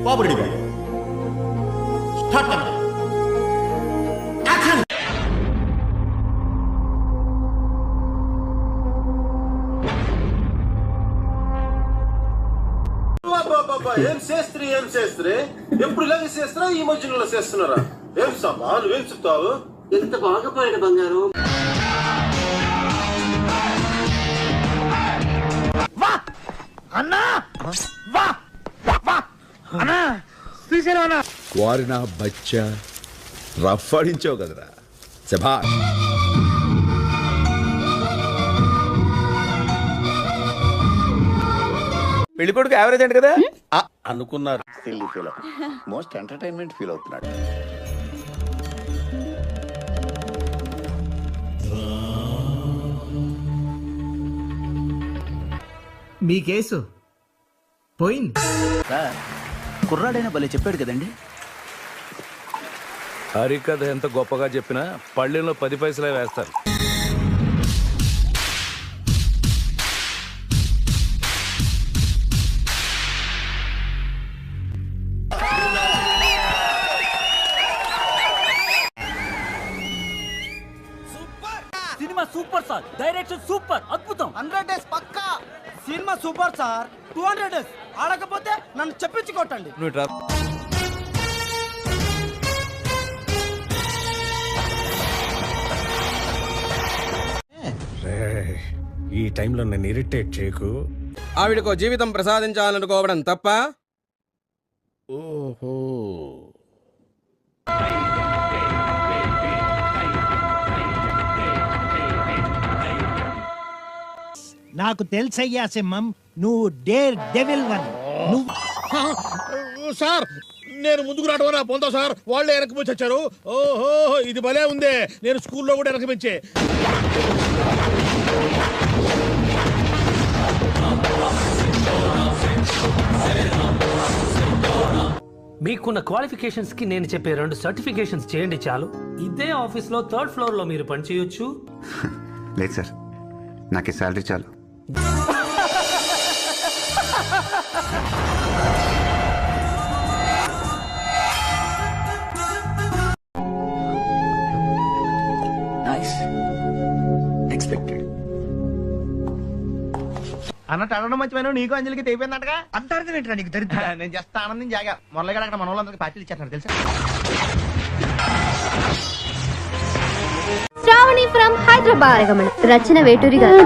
బాబు ready గారు start camera action. ఏం చేస్త్రీ ఎప్పుడు ఇలాగే చేస్తారా? ఈ మధ్యలో చేస్తున్నారా? ఏం సాబా నువ్వేం చెప్తావు? ఎంత బాగా పాడిన బంగారం. వారినా బచ్చా రఫ్ ఆడించావు కదరా, శభా. పెళ్లి కొడుకు యావరేజ్ అంట కదా అనుకున్నారు. మోస్ట్ ఎంటర్టైన్మెంట్ ఫీల్ అవుతున్నాడు. మీ కేసు పోయింది. సార్ కుర్రాడైనా భలే చెప్పాడు కదండి. హరికథ ఎంత గొప్పగా చెప్పినా పళ్ళెంలో 10 పైసలే వేస్తారు. Cinema super sir, direction super, అద్భుతం. 100 days పక్కా. Cinema super sir. 200 days ఆడకపోతే నన్ను చెప్పించి కొట్టండి. నువ్వు రా. ఈ టైంలో నన్ను ఇరిటేట్ చేయకు. ఆవిడకో జీవితం ప్రసాదించాలనుకోవడం తప్ప. ఓహో నాకు తెలుసయ్యా సింహం, నువ్వు డేర్ డెవిల్ వన్. నువ్వు సార్, నేను ముందుకు రావడం నా పొందా సార్. వాళ్ళే వెనక నుంచి వచ్చారు. ఓహో ఇది భలే ఉందే. నేను స్కూల్లో కూడా వెనక పెంచే. మీకున్న క్వాలిఫికేషన్స్ కి నేను చెప్పే 2 సర్టిఫికేషన్స్ చేయండి చాలు. ఇదే ఆఫీస్ లో 3rd floor లో మీరు పని చేయొచ్చు. లేదు సార్, నాకు ఈ శాలరీ చాలు. అన్నట్టు అడగడం మంచిపోయినా నీకు అంజలికి తెగిపోయిందంటగా. అంటారు ఏంటరా నీకు దరిద్ర. నేను జస్ట్ ఆనందం జాగా మొదలగా అక్కడ మన వాళ్ళందరికీ పార్టీలు ఇచ్చేస్తున్నారు తెలుసా. శ్రావణి ఫ్రమ్ హైదరాబాద్. రచన వేటూరి గారు.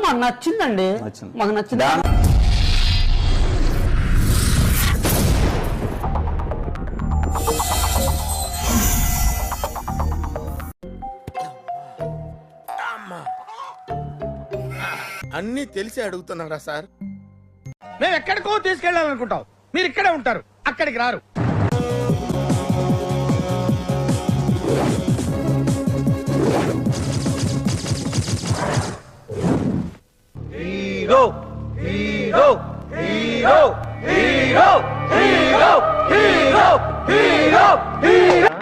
మాకు నచ్చిందండి, మాకు నచ్చింది. అన్నీ తెలిసి అడుగుతున్నారా సార్? మేము ఎక్కడికో తీసుకెళ్ళాలనుకుంటాం, మీరు ఇక్కడే ఉంటారు, అక్కడికి రారు. Hero hero hero hero hero hero hero hero.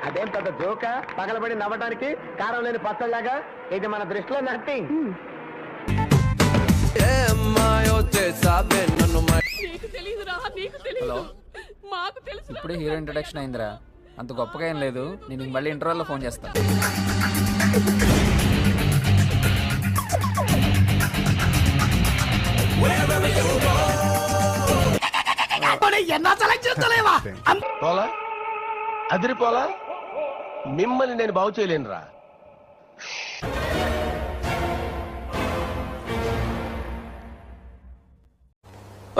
అదేం పెద్ద జోక, పగలబడి నవ్వడానికి కారం లేని పచ్చలాగా. ఇది మన దృష్టిలో నథింగ్. ఇప్పుడే హీరో ఇంట్రొడక్షన్ అయిందిరా, అంత గొప్పగా ఏం లేదు. నేను మళ్ళీ ఇంటర్వెల్లో ఫోన్ చేస్తాను. పోలా అదిరిపోలా, మిమ్మల్ని నేను బాగు చేయలేనురా.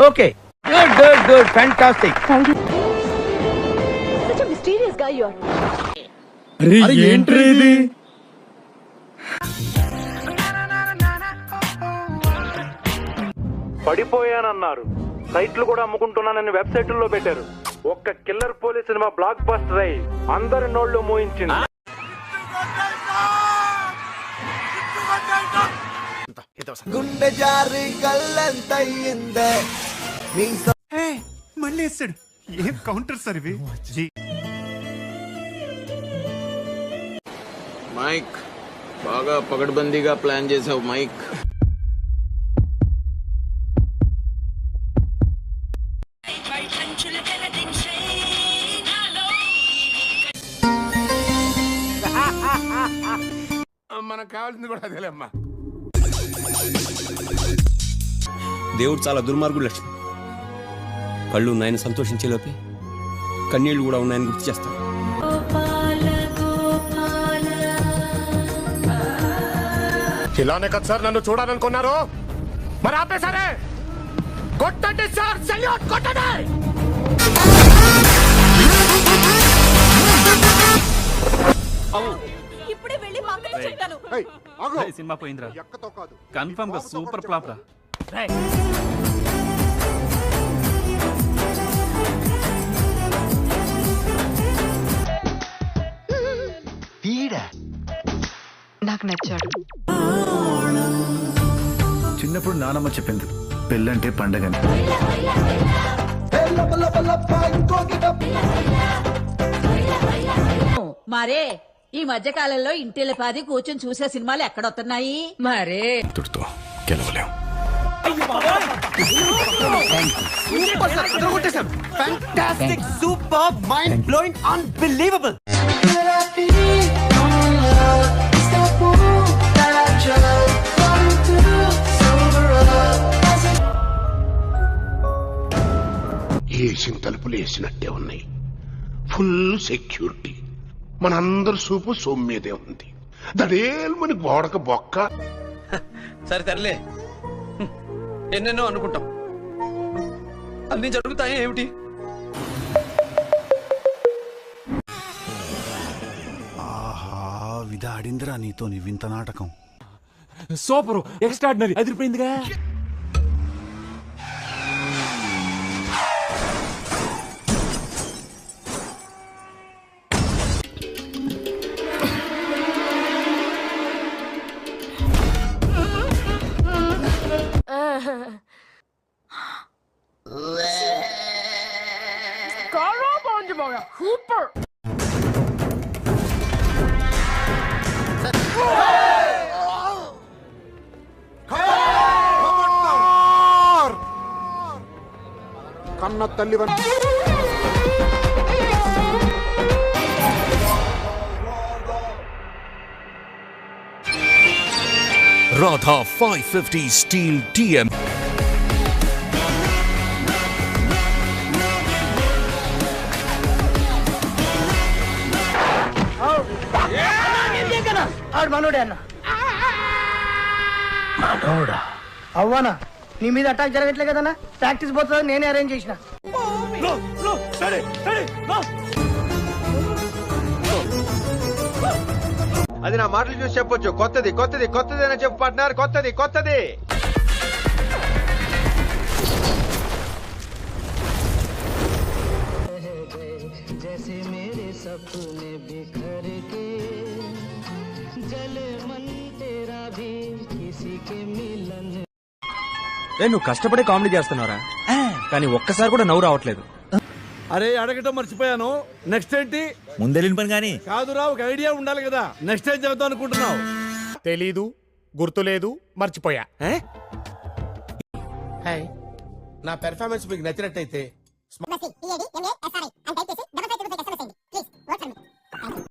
Okay, good good good, fantastic. Such a mysterious guy you are. ఏంట్రీ ఇది? పడిపోయానన్నారు, సైట్లు కూడా అమ్ముకుంటున్నానని వెబ్సైట్లో పెట్టారు. ఒక్క killer police cinema blockbuster అయి అందరి నోళ్లు మోయించింది. గుండె జారి కళ్ళంతయ్యిందే. మళ్ళీ వేస్తాడు. ఏం కౌంటర్ సార్ ఇవి? మైక్ బాగా పగడ్బందీగా ప్లాన్ చేసావు మైక్. నాకు కావాల్సింది కూడా అదేలేమ్మా. దేవుడు చాలా దుర్మార్గుడు లక్ష్మి. కళ్ళు ఉన్నాయని సంతోషించేలోపే కన్నీళ్లు కూడా ఉన్నాయని గుర్తు చేస్తాను. ఇలానే కదా సార్ నన్ను చూడాలనుకున్నారు, మరి ఆపేసరే. కొట్టండి సార్, సెల్యూట్ కొట్టండి. ఇప్పుడే వెళ్ళి మా అక్కతో చెప్తాను. సినిమా పోయిందిరా, కన్ఫర్మ్ గా సూపర్ ఫ్లాప్ రా. నాకు నచ్చాడు. చిన్నప్పుడు నానమ్మ చెప్పింది పెళ్ళంటే పండగని. మరే ఈ మధ్య కాలంలో ఇంటిల పాది కూర్చొని చూసే సినిమాలు ఎక్కడొస్తున్నాయి మరే. తుడితో గెలవలేం. Fantastic, super, mind blowing, unbelievable. వేసిన తలుపులు వేసినట్టే ఉన్నాయి. Full security. మనందరి చూపు సొమ్మేదే ఉంది. దడేల్మని గోడక బొక్క. సరే తరలే, ఎన్నెన్నో అనుకుంటాం, అన్ని జరుగుతాయి ఏమిటి? ఆహా, విధాడిందిరా నీతో నీ వింత నాటకం. సూపర్, ఎక్స్ట్రాడినరీ, అదిరిపోయిందిగా. కన్న తల్లి రాధా 550 స్టీల్ టీఎం. ఆడు మనోడే అన్న. మనోడా? అవ్వనా, నీ మీద అటాక్ జరగట్లే కదన్నా. ప్రాక్టీస్ పోతుంది, నేనే అరేంజ్ చేసిన. అది నా మాటలు చూసి చెప్పొచ్చు. కొత్తది కొత్తది కొత్తది అని చెప్పు పార్ట్నర్. కొత్తది కొత్తది. నువ్వు కష్టపడే కామెడీ చేస్తున్నారా, కానీ ఒక్కసారి కూడా నవ్వు రావట్లేదు. అరే అడగటం మర్చిపోయాను. నెక్స్ట్ ఏంటి? ముందెళ్ళిన పని కానీ కాదురా, ఒక ఐడియా ఉండాలి కదా. నెక్స్ట్ ఏం చెబుతావు అనుకుంటున్నావు? తెలీదు, గుర్తులేదు, మర్చిపోయా. నా పెర్ఫార్మెన్స్ మీకు నచ్చినట్టయితే